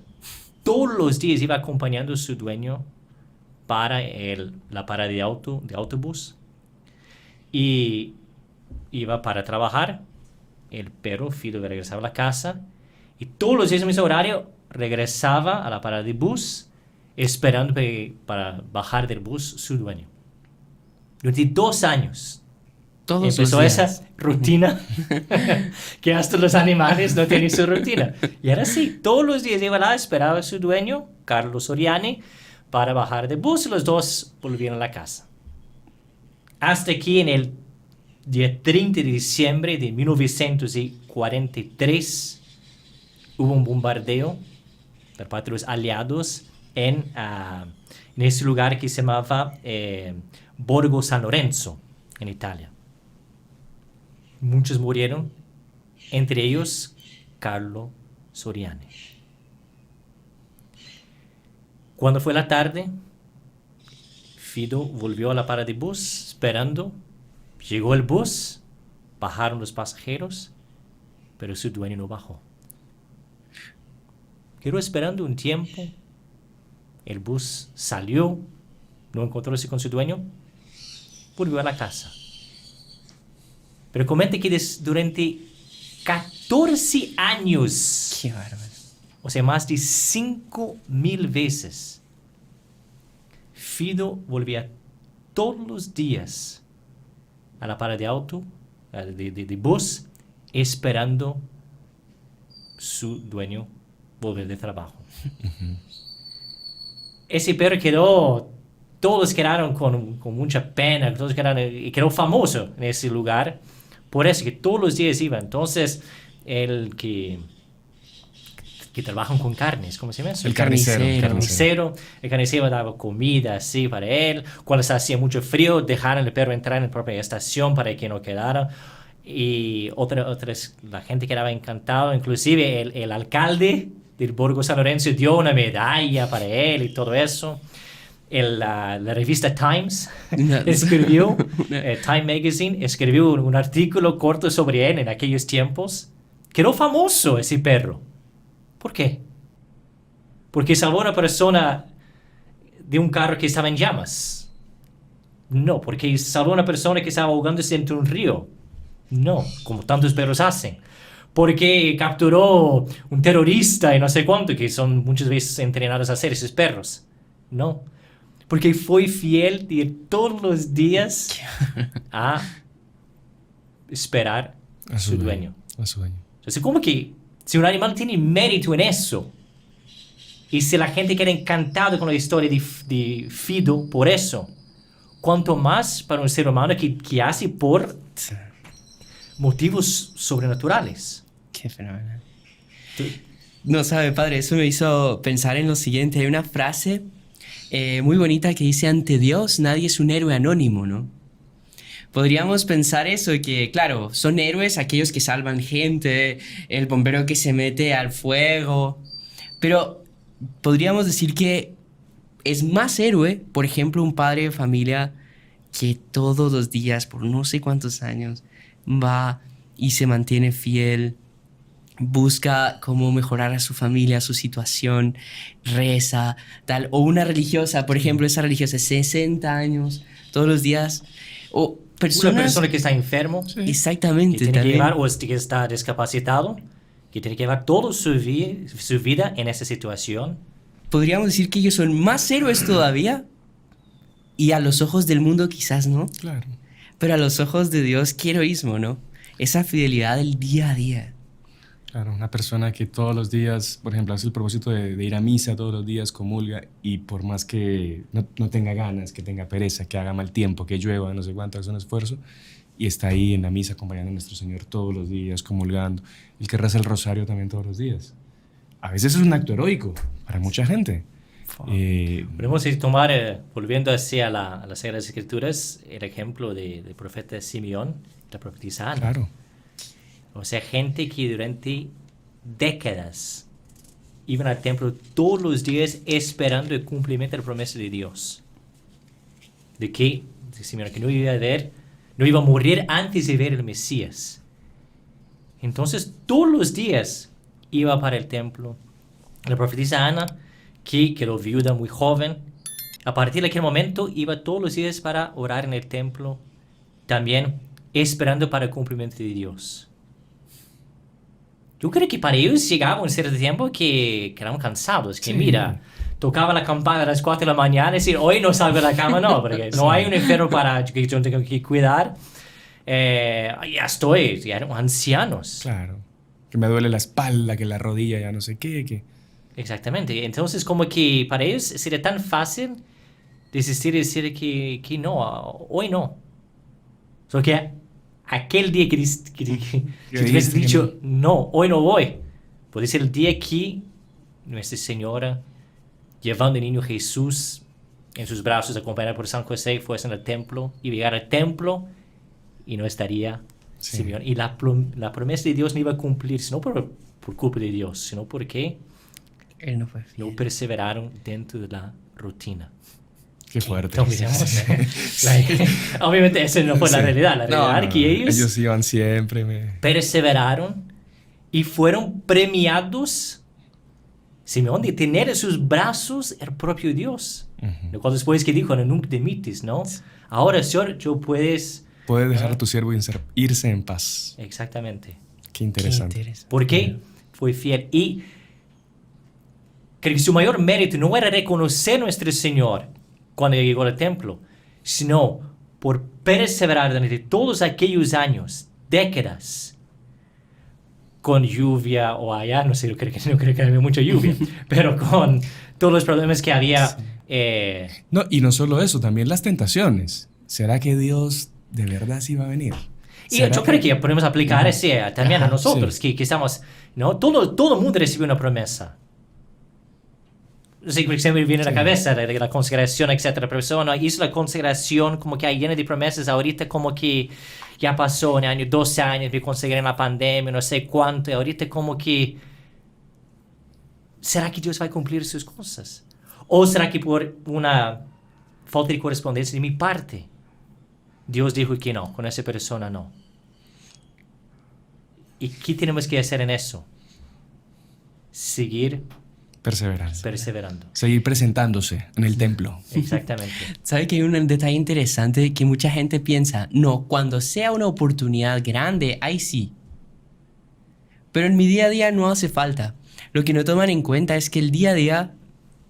Todos los días iba acompañando a su dueño para la parada de autobús. Y iba para trabajar, el perro Fido regresaba a la casa y todos los días en el mismo horario regresaba a la parada de bus esperando para bajar del bus su dueño. Durante 2 años Todos empezó los días. esa rutina que hasta los animales no tienen su rutina. Y era así, todos los días iba lá, esperaba a su dueño, Carlo Soriani, para bajar del bus y los dos volvieron a la casa. Hasta que en el día 30 de diciembre de 1943 hubo un bombardeo por parte de los aliados en ese lugar que se llamaba Borgo San Lorenzo, en Italia. Muchos murieron, entre ellos Carlo Soriani. Cuando fue la tarde, Fido volvió a la parada de bus esperando. Llegó el bus, bajaron los pasajeros, pero su dueño no bajó. Quedó esperando un tiempo. El bus salió, no encontróse con su dueño, volvió a la casa. Pero comenta que durante 14 años, Qué bárbaro. o sea, más de 5,000 veces, Fido volvía todos los días a la parada de bus, esperando su dueño volver de trabajo. Ese perro todos quedaron con mucha pena, y quedó famoso en ese lugar, por eso que todos los días iba. Entonces, el que trabajan con carnes, ¿cómo se llama eso? El carnicero. El carnicero daba comida así para él. Cuando se hacía mucho frío, dejaron el perro entrar en la propia estación para que no quedara. Y la gente quedaba encantada. Inclusive el alcalde del Borgo San Lorenzo dio una medalla para él y todo eso. La revista Times escribió, Time Magazine, escribió un artículo corto sobre él en aquellos tiempos. Quedó famoso ese perro. ¿Por qué? Porque salvó a una persona de un carro que estaba en llamas. No, porque salvó a una persona que estaba ahogándose entre un río. No, como tantos perros hacen. porque capturó un terrorista y no sé cuánto, que son muchas veces entrenados a hacer esos perros. No, porque fue fiel de todos los días a esperar a su dueño. A su dueño. Entonces, como que si un animal tiene mérito en eso, y si la gente queda encantado con la historia de Fido por eso, cuanto más para un ser humano que hace por motivos sobrenaturales. Qué fenomenal. No sabe, padre, eso me hizo pensar en lo siguiente. Hay una frase muy bonita que dice: ante Dios nadie es un héroe anónimo, ¿no? Podríamos pensar eso, que claro, son héroes aquellos que salvan gente, el bombero que se mete al fuego, pero podríamos decir que es más héroe, por ejemplo, un padre de familia que todos los días, por no sé cuántos años, va y se mantiene fiel, busca cómo mejorar a su familia, su situación, reza, tal. O una religiosa, por ejemplo, esa religiosa, 60 años, todos los días. O personas... Una persona que está enfermo, Sí. Exactamente. que tiene que también. llevar, o que está discapacitado, que tiene que llevar toda su vida en esa situación. Podríamos decir que ellos son más héroes todavía, y a los ojos del mundo quizás no, Claro. pero a los ojos de Dios, qué heroísmo, ¿no? Esa fidelidad del día a día. Claro, una persona que todos los días, por ejemplo, hace el propósito de ir a misa todos los días, comulga, y por más que no tenga ganas, que tenga pereza, que haga mal tiempo, que llueva, no sé cuánto, hace un esfuerzo, y está ahí en la misa acompañando a nuestro Señor todos los días, comulgando. El que reza el rosario también todos los días. A veces es un acto heroico para mucha gente. Podemos tomar, volviendo hacia las Sagradas Escrituras, el ejemplo del profeta Simeón, la profetisa Ana. Claro. O sea, gente que durante décadas iban al templo todos los días esperando el cumplimiento de la promesa de Dios. De que Simeón que no iba a morir antes de ver el Mesías. Entonces, todos los días iba para el templo. La profetisa Ana, que quedó viuda muy joven, a partir de aquel momento iba todos los días para orar en el templo, también esperando para el cumplimiento de Dios. Yo creo que para ellos llegaba un cierto tiempo que eran cansados, que Sí. mira, tocaba la campana a las 4 de la mañana y decir, hoy no salgo de la cama, no, porque no hay un enfermo que yo tengo que cuidar. Ya eran ancianos. Claro. Que me duele la espalda, que la rodilla, ya no sé qué, que... Exactamente. Entonces, como que para ellos sería tan fácil desistir y decir que no, hoy no. Solo que aquel día que si tú hubieses dicho, no, hoy no voy, puede ser el día que Nuestra Señora, llevando al niño Jesús en sus brazos, acompañado por San José, fuesen al templo y llegar al templo y no estaría Sí. Simeón. Y la promesa de Dios no iba a cumplirse, no por culpa de Dios, sino porque Él no fue fiel. no perseveraron dentro de la rutina. Qué fuerte. Entonces, obviamente esa no fue la Sí. realidad. La realidad No, es que ellos iban siempre. perseveraron y fueron premiados. Simeón de tener en sus brazos el propio Dios. Lo cual después que dijo, no, nunca te mites, ¿no? Ahora, Señor, yo puedes... Puedes dejar a tu siervo irse en paz. Exactamente. Qué interesante. Qué interesante. ¿Por qué? Fue fiel. Y creo que su mayor mérito no era reconocer a nuestro Señor cuando llegó al templo, sino por perseverar durante todos aquellos años, décadas, con lluvia o allá, no sé, no creo que había mucha lluvia, pero con todos los problemas que había. No, y no solo eso, también las tentaciones. ¿Será que Dios de verdad sí va a venir? Y ¿Será yo creo que podemos aplicar ese también a Ajá, nosotros, sí. que estamos, ¿no? Todo el mundo recibió una promesa. Sí, por ejemplo, viene a la cabeza de la consagración, etcétera. Pero eso no hizo la consagración como que hay llena de promesas. Ahorita como que ya pasó un año, 12 años, me consagré en la pandemia, no sé cuánto. Y ahorita como que... ¿Será que Dios va a cumplir sus cosas? ¿O será que por una falta de correspondencia de mi parte, Dios dijo que no, con esa persona no? ¿Y qué tenemos que hacer en eso? Seguir perseverando. Seguir presentándose en el templo. Exactamente. ¿Sabe que hay un detalle interesante que mucha gente piensa? No, cuando sea una oportunidad grande, ahí sí. pero en mi día a día no hace falta. Lo que no toman en cuenta es que el día a día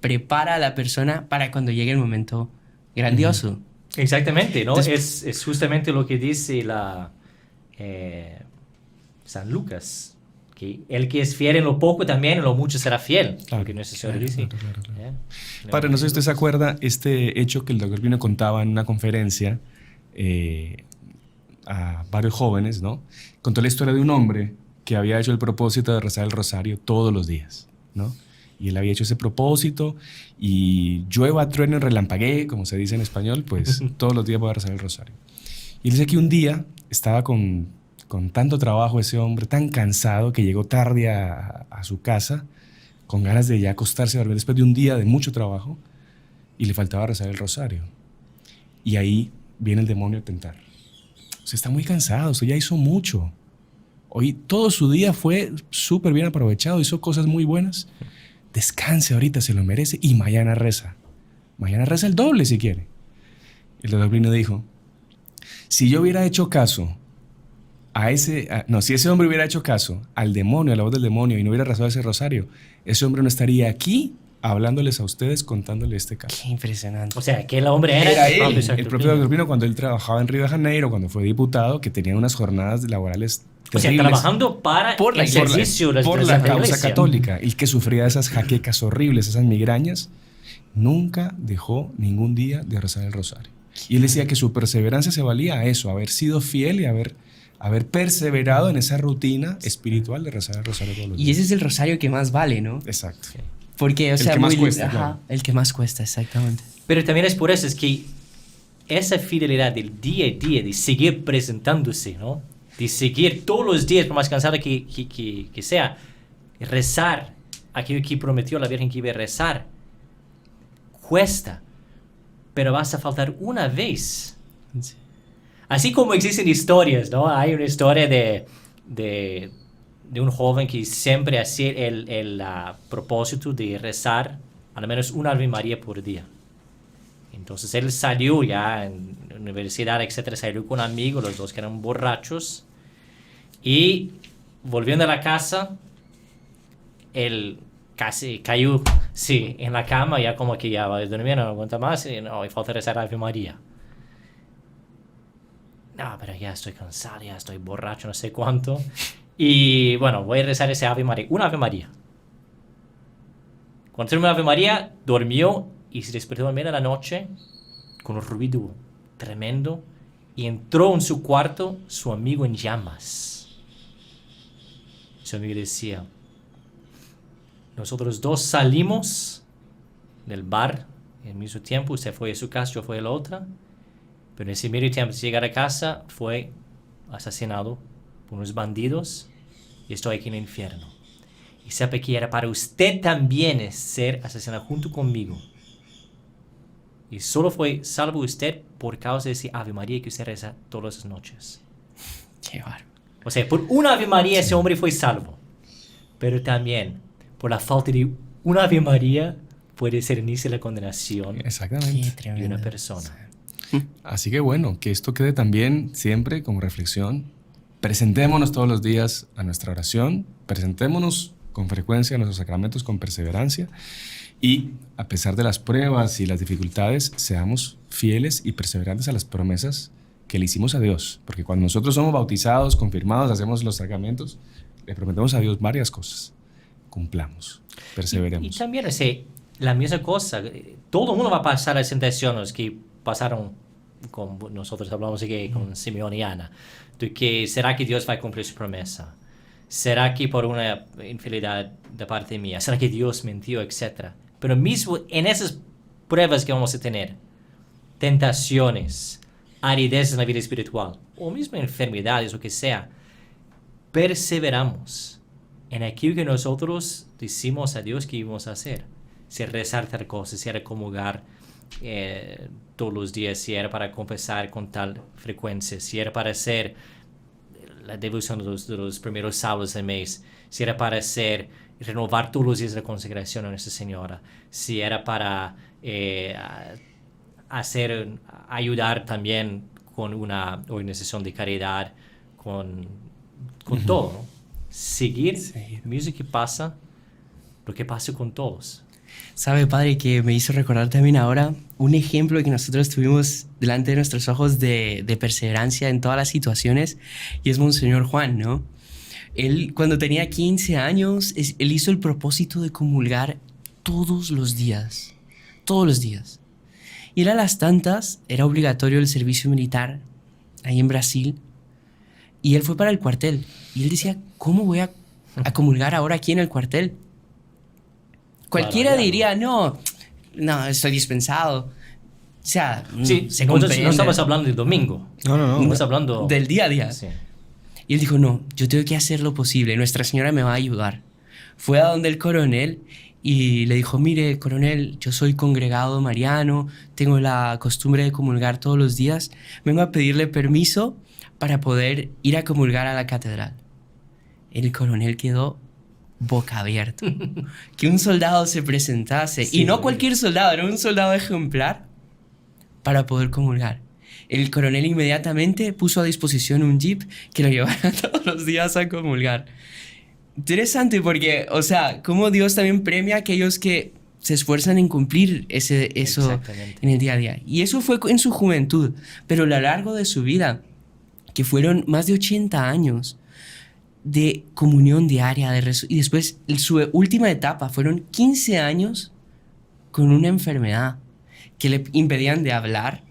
prepara a la persona para cuando llegue el momento grandioso. Exactamente, ¿no? Es justamente lo que dice San Lucas, que el que es fiel en lo poco también en lo mucho será fiel. Claro, Lo que nuestro Señor dice. claro. ¿Eh? Padre, no sé si usted se acuerda este hecho que el doctor Pino contaba en una conferencia a varios jóvenes, ¿no? Contó la historia de un hombre que había hecho el propósito de rezar el rosario todos los días, ¿no? Y él había hecho ese propósito y llueva, trueno, relampaguee, como se dice en español, pues todos los días voy a rezar el rosario. Y él dice que un día estaba con tanto trabajo ese hombre, tan cansado, que llegó tarde a su casa, con ganas de ya acostarse a dormir después de un día de mucho trabajo, y le faltaba rezar el rosario. Y ahí viene el demonio a tentar. Usted está muy cansado, usted ya hizo mucho. Hoy todo su día fue súper bien aprovechado, hizo cosas muy buenas. Descanse ahorita, se lo merece, y mañana reza. Mañana reza el doble si quiere. El doctor Pino dijo, si yo hubiera hecho caso si ese hombre hubiera hecho caso al demonio, a la voz del demonio, y no hubiera rezado ese rosario, ese hombre no estaría aquí hablándoles a ustedes, contándoles este caso. Qué impresionante. O sea, que el hombre era El propio doctor Pino, cuando él trabajaba en Río de Janeiro, cuando fue diputado, que tenía unas jornadas laborales o sea, terribles. trabajando por el servicio de por la causa católica. El que sufría esas jaquecas horribles, esas migrañas, nunca dejó ningún día de rezar el rosario. Y él decía que su perseverancia se valía a eso, haber sido fiel y haber perseverado en esa rutina espiritual de rezar el rosario todos los días. Y ese es el rosario que más vale, ¿no? Exacto. Porque, o sea, que más cuesta, claro. El que más cuesta, exactamente. Pero también es por eso, es que esa fidelidad del día a día, de seguir presentándose, ¿no? De seguir todos los días, por más cansado que sea, rezar aquello que prometió la Virgen que iba a rezar, cuesta, pero vas a faltar una vez. Sí. Así como existen historias, ¿no? Hay una historia de un joven que siempre hacía el propósito de rezar al menos una Ave María por día. Entonces él salió ya en la universidad, etcétera, salió con amigos, los dos que eran borrachos, y volviendo a la casa, él casi cayó, sí, en la cama, ya como que ya va a dormir, no aguanta más, y no, y falta rezar Ave María. No, pero ya estoy cansado, ya estoy borracho, no sé cuánto. Y bueno, voy a rezar ese Ave María, una Ave María. Cuando terminó la Ave María, durmió y se despertó a media de la noche con un ruido tremendo y entró en su cuarto su amigo en llamas. Su amigo decía, nosotros dos salimos del bar al mismo tiempo, usted fue a su casa, yo fui a la otra, pero en ese medio tiempo de llegar a casa fue asesinado por unos bandidos y estoy aquí en el infierno. Y sepa que era para usted también ser asesinado junto conmigo. Y solo fue salvo usted por causa de ese Ave María que usted reza todas las noches. Qué bárbaro. O sea, por una Ave María ese hombre fue salvo. Pero también por la falta de una Ave María puede ser inicio de la condenación Exactamente. de una persona. Así que bueno, que esto quede también siempre como reflexión. Presentémonos todos los días a nuestra oración, presentémonos con frecuencia a nuestros sacramentos con perseverancia y a pesar de las pruebas y las dificultades, seamos fieles y perseverantes a las promesas que le hicimos a Dios. Porque cuando nosotros somos bautizados, confirmados, hacemos los sacramentos, le prometemos a Dios varias cosas. Cumplamos, perseveremos. Y también la misma cosa, todo el mundo va a pasar las tentaciones que pasaron con nosotros, hablamos aquí con Simeón y Ana, de que será que Dios va a cumplir su promesa, será que por una infidelidad de parte mía, será que Dios mintió, etcétera. Pero mismo en esas pruebas que vamos a tener, tentaciones, aridez en la vida espiritual, o mismo enfermedades, o que sea, perseveramos en aquello que nosotros decimos a Dios que íbamos a hacer. Si rezar tal cosa, si era comulgar todos los días, si era para confesar con tal frecuencia, si era para hacer la devoción de los primeros sábados del mes, si era para renovar todos los días la consagración a Nuestra Señora, si era para ayudar también con una organización de caridad, con todo, ¿no? seguir, mismo que pasa, lo que pasa con todos. Sabe, padre, que me hizo recordar también ahora un ejemplo que nosotros tuvimos delante de nuestros ojos de perseverancia en todas las situaciones, y es Monseñor Juan, ¿no? Él, cuando tenía 15 años, él hizo el propósito de comulgar todos los días. Todos los días. Y él a las tantas, era obligatorio el servicio militar ahí en Brasil, y él fue para el cuartel. Y él decía, ¿cómo voy a comulgar ahora aquí en el cuartel? Cualquiera diría, no, estoy dispensado. O sea, Sí, se no comprende. estamos hablando del domingo. No. Estamos hablando Del día a día. Sí. Y él dijo, no, yo tengo que hacer lo posible, Nuestra Señora me va a ayudar. Fue a donde el coronel y le dijo, mire, coronel, yo soy congregado mariano, tengo la costumbre de comulgar todos los días, vengo a pedirle permiso para poder ir a comulgar a la catedral. El coronel quedó boca abierta. Que un soldado se presentase, Sí. y no cualquier soldado, era un soldado ejemplar, para poder comulgar. El coronel inmediatamente puso a disposición un jeep que lo llevara todos los días a comulgar. Interesante porque, o sea, cómo Dios también premia a aquellos que se esfuerzan en cumplir eso Exactamente. en el día a día. Y eso fue en su juventud, pero a lo largo de su vida, que fueron más de 80 años de comunión diaria, y después su última etapa fueron 15 años con una enfermedad que le impedían de hablar,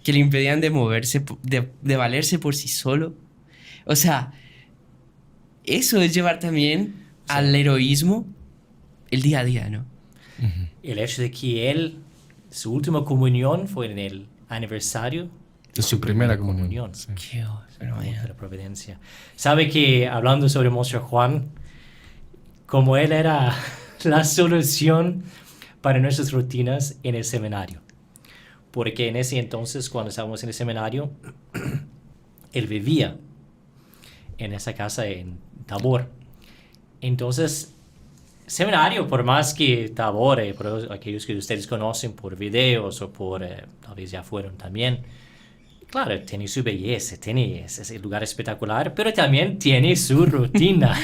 que le impedían de moverse, de valerse por sí solo. O sea, eso es llevar también al heroísmo el día a día, ¿no? El hecho de que su última comunión fue en el aniversario De su primera comunión. Sí. Qué de la providencia. Sabe que, hablando sobre Monseñor Juan, como él era la solución para nuestras rutinas en el seminario. Porque en ese entonces, cuando estábamos en el seminario, él vivía en esa casa en Tabor. Entonces, seminario, por más que Tabor, por aquellos que ustedes conocen por videos o por, tal vez ya fueron también, claro, tiene su belleza, es un lugar espectacular, pero también tiene su rutina.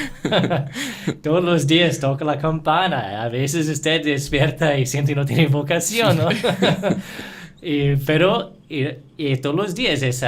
Todos los días toca la campana, a veces usted despierta y siente que no tiene vocación, ¿no? Pero todos los días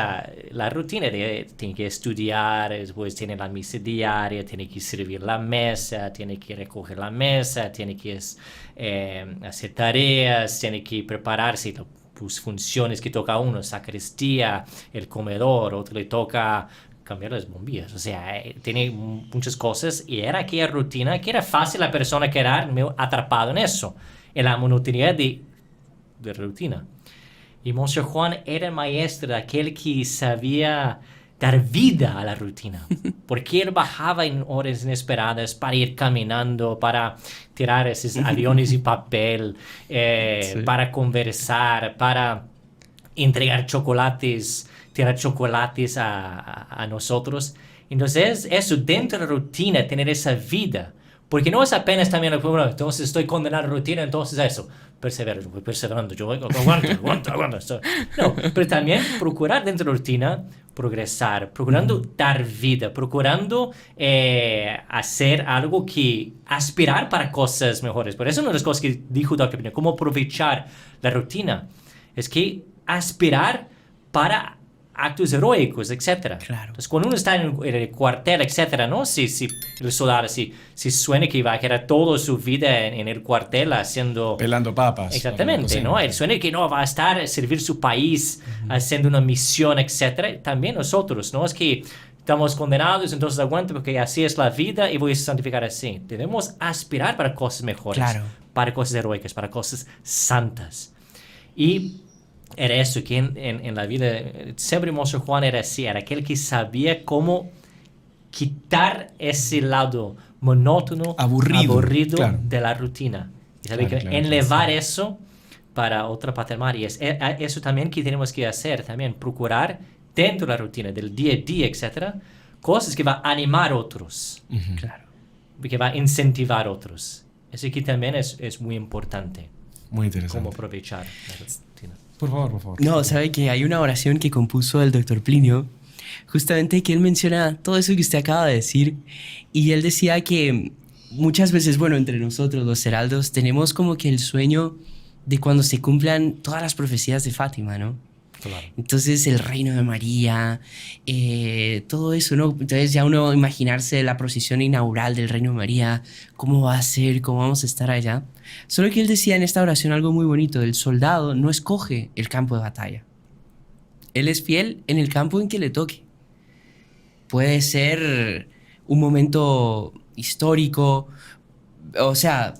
la rutina tiene que estudiar, después tiene la misa diaria, tiene que servir la mesa, tiene que recoger la mesa, tiene que hacer tareas, tiene que prepararse pues, funciones que toca uno, sacristía, el comedor, otro le toca cambiar las bombillas, o sea, tiene muchas cosas y era aquella rutina que era fácil la persona quedar atrapado en eso, en la monotonía de rutina. Y Monseñor Juan era maestro, aquel que sabía dar vida a la rutina, porque él bajaba en horas inesperadas para ir caminando, para tirar esos aviones y papel, Sí. para conversar, para entregar chocolates, tirar chocolates a nosotros. Entonces, eso dentro de la rutina, tener esa vida, porque no es apenas también, bueno, entonces estoy condenado a la rutina, entonces eso, voy perseverando, yo aguanto. No, pero también procurar dentro de la rutina progresar, procurando dar vida, procurando hacer algo que aspirar para cosas mejores. Por eso una de las cosas que dijo Dr. Pino, cómo aprovechar la rutina, es que aspirar para actos heroicos, etc. Claro. Entonces, cuando uno está en el cuartel, etc., ¿no? Si el soldado, si suena que va a quedar toda su vida en el cuartel haciendo... Pelando papas. Exactamente, ¿no? Él suena que no va a estar a servir su país, haciendo una misión, etc. También nosotros, ¿no? Es que estamos condenados, entonces aguante porque así es la vida y voy a santificar así. Debemos aspirar para cosas mejores, Claro. para cosas heroicas, para cosas santas. Y era eso que en la vida, siempre Monseñor Juan era así, era aquel que sabía cómo quitar ese lado monótono, aburrido claro. de la rutina. Y sabía Claro, que claro, enlevar eso para otra paternidad. Y es eso también que tenemos que hacer, también procurar dentro de la rutina, del día a día, etc., cosas que va a animar a otros, Claro. que va a incentivar a otros. Eso que también es muy importante, Muy interesante. cómo aprovechar la rutina. Por favor. No, sabe que hay una oración que compuso el doctor Plinio justamente que él menciona todo eso que usted acaba de decir, y él decía que muchas veces, bueno, entre nosotros los heraldos tenemos como que el sueño de cuando se cumplan todas las profecías de Fátima, ¿no? Claro. Entonces el reino de María, todo eso, ¿no? Entonces ya uno imaginarse la procesión inaugural del reino de María, cómo va a ser, cómo vamos a estar allá. Solo que él decía en esta oración algo muy bonito: el soldado no escoge el campo de batalla. Él es fiel en el campo en que le toque. Puede ser un momento histórico, o sea,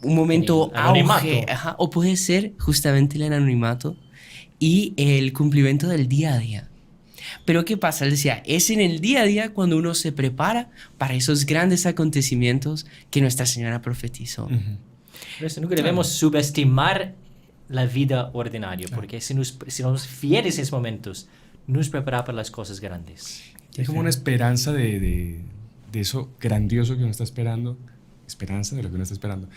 un momento El anonimato. auge, o puede ser justamente el anonimato y el cumplimiento del día a día. Pero ¿qué pasa? Él decía, es en el día a día cuando uno se prepara para esos grandes acontecimientos que Nuestra Señora profetizó. Por eso nunca debemos subestimar la vida ordinaria, porque si somos fieles en esos momentos, nos prepara para las cosas grandes. Es como una esperanza de eso grandioso que uno está esperando. Esperanza de lo que uno está esperando.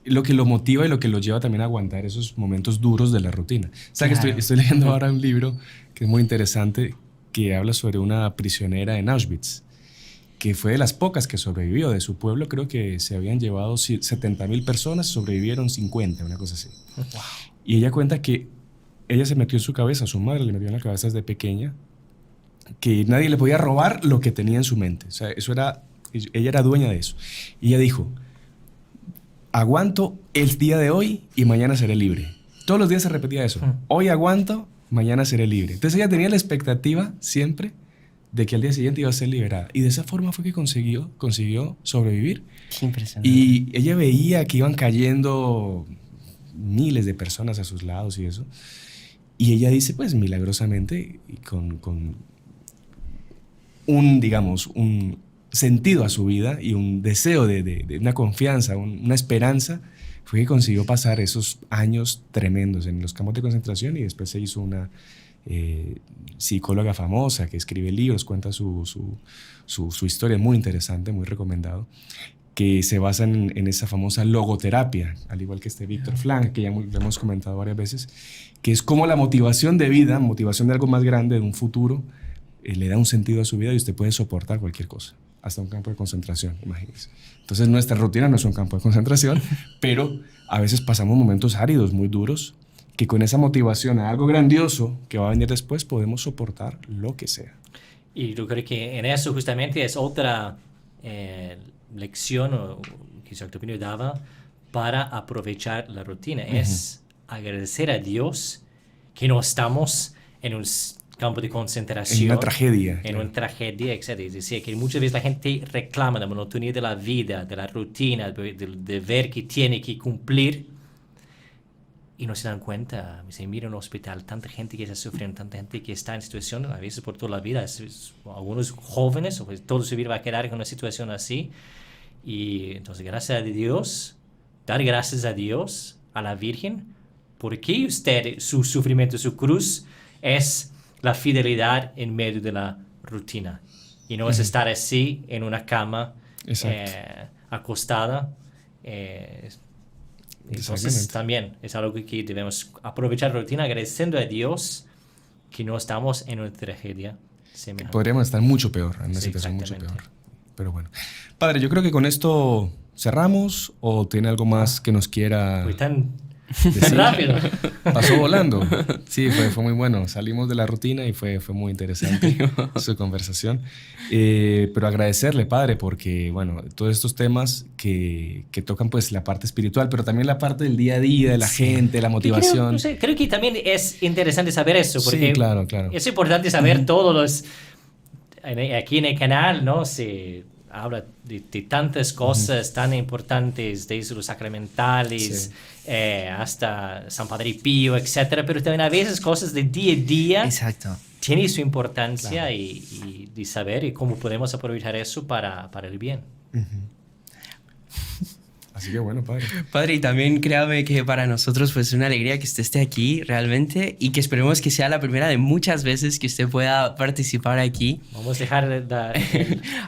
Lo que lo motiva y lo que lo lleva también a aguantar esos momentos duros de la rutina. O sea, Claro. que estoy leyendo ahora un libro que es muy interesante, que habla sobre una prisionera en Auschwitz, que fue de las pocas que sobrevivió. De su pueblo creo que se habían llevado 70.000 personas, sobrevivieron 50, una cosa así. Wow. Y ella cuenta que ella se metió en su cabeza, su madre le metió en la cabeza desde pequeña, que nadie le podía robar lo que tenía en su mente. O sea, ella era dueña de eso. Y ella dijo, aguanto el día de hoy y mañana seré libre. Todos los días se repetía eso. Hoy aguanto, mañana seré libre. Entonces ella tenía la expectativa siempre de que al día siguiente iba a ser liberada. Y de esa forma fue que consiguió sobrevivir. Qué impresionante. Y ella veía que iban cayendo miles de personas a sus lados y eso. Y ella dice, pues milagrosamente, y con un sentido a su vida y un deseo de una confianza, una esperanza, fue que consiguió pasar esos años tremendos en los campos de concentración. Y después se hizo una psicóloga famosa que escribe libros, cuenta su historia, muy interesante, muy recomendado, que se basa en esa famosa logoterapia, al igual que Víctor Frank, que ya lo hemos comentado varias veces, que es como la motivación de vida, motivación de algo más grande, de un futuro, le da un sentido a su vida y usted puede soportar cualquier cosa, hasta un campo de concentración, imagínense. Entonces nuestra rutina no es un campo de concentración, pero a veces pasamos momentos áridos, muy duros, que con esa motivación a algo grandioso que va a venir después podemos soportar lo que sea. Y yo creo que en eso justamente es otra lección que Isaac Topino daba para aprovechar la rutina. Es agradecer a Dios que no estamos en un campo de concentración. En una tragedia. En una tragedia, etc. Es decir, que muchas veces la gente reclama la monotonía de la vida, de la rutina, del deber que tiene que cumplir. Y no se dan cuenta, se mira en un hospital, tanta gente que está sufriendo, tanta gente que está en situación, a veces por toda la vida, algunos jóvenes, o pues todo su vida va a quedar en una situación así. Y entonces, gracias a Dios, dar gracias a Dios, a la Virgen, porque usted, su sufrimiento, su cruz, es la fidelidad en medio de la rutina. Y no es estar así en una cama, acostada. Entonces también es algo que debemos aprovechar la rutina agradeciendo a Dios que no estamos en una tragedia semejante. Podríamos estar mucho peor, en una situación mucho peor. Pero bueno. Padre, yo creo que con esto cerramos, o tiene algo más que nos quiera Fue tan decir. rápido. Pasó volando. Sí, fue muy bueno. Salimos de la rutina y fue muy interesante su conversación. Pero agradecerle, Padre, porque, bueno, todos estos temas que tocan pues la parte espiritual, pero también la parte del día a día, de la gente, la motivación. Creo que también es interesante saber eso, porque sí, claro. Es importante saber todos los... Aquí en el canal, ¿no? Se habla de tantas cosas tan importantes, desde los sacramentales hasta San Padre Pío, etcétera, pero también a veces cosas de día a día. Exacto. Tiene su importancia y de saber y cómo podemos aprovechar eso para el bien. Así que bueno, Padre. Padre, y también créame que para nosotros pues es una alegría que usted esté aquí realmente y que esperemos que sea la primera de muchas veces que usted pueda participar aquí. Vamos a dejar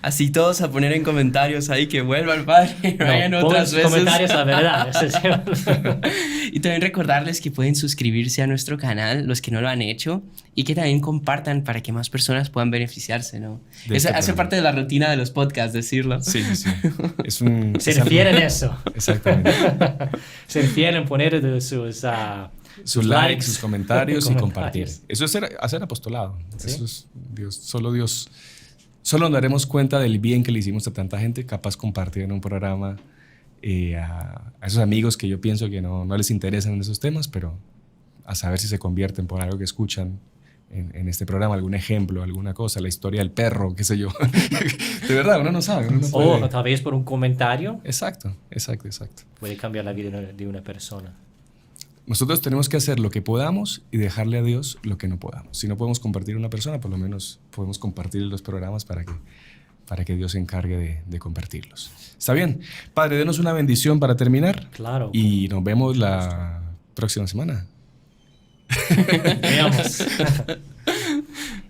Así todos a poner en comentarios ahí que vuelva el Padre y vayan no, otras veces. comentarios la verdad. Eso sí. Y también recordarles que pueden suscribirse a nuestro canal, los que no lo han hecho, y que también compartan para que más personas puedan beneficiarse, ¿no? De Eso este hace programa. parte de la rutina de los podcasts, decirlo. Sí, sí, sí. Es un... Se es algo- refieren a eso. Exactamente. Se refieren a poner sus Sus likes, sus comentarios y compartir. Comentarios. Eso es hacer apostolado. Sí. Eso es Dios. Solo nos daremos cuenta del bien que le hicimos a tanta gente, capaz compartir en un programa a esos amigos que yo pienso que no les interesan en esos temas, pero a saber si se convierten por algo que escuchan en este programa, algún ejemplo, alguna cosa, la historia del perro, qué sé yo. De verdad, uno no sabe. Uno no O puede- tal vez por un comentario Exacto. puede cambiar la vida de una persona. Nosotros tenemos que hacer lo que podamos y dejarle a Dios lo que no podamos. Si no podemos compartir una persona, por lo menos podemos compartir los programas para que Dios se encargue de convertirlos. ¿Está bien? Padre, denos una bendición para terminar. Claro. Y nos vemos la próxima semana. Veamos.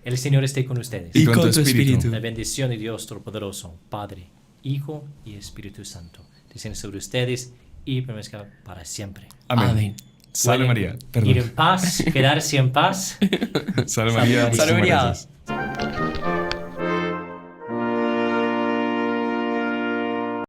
El Señor esté con ustedes. Y con tu espíritu. La bendición de Dios Todopoderoso, Padre, Hijo y Espíritu Santo, descienda sobre ustedes y permanezca para siempre. Amén. Amén. Salve Pueden María. Ir Perdón. en paz, quedarse en paz. Salve María. Salve Salve María. Muchas gracias.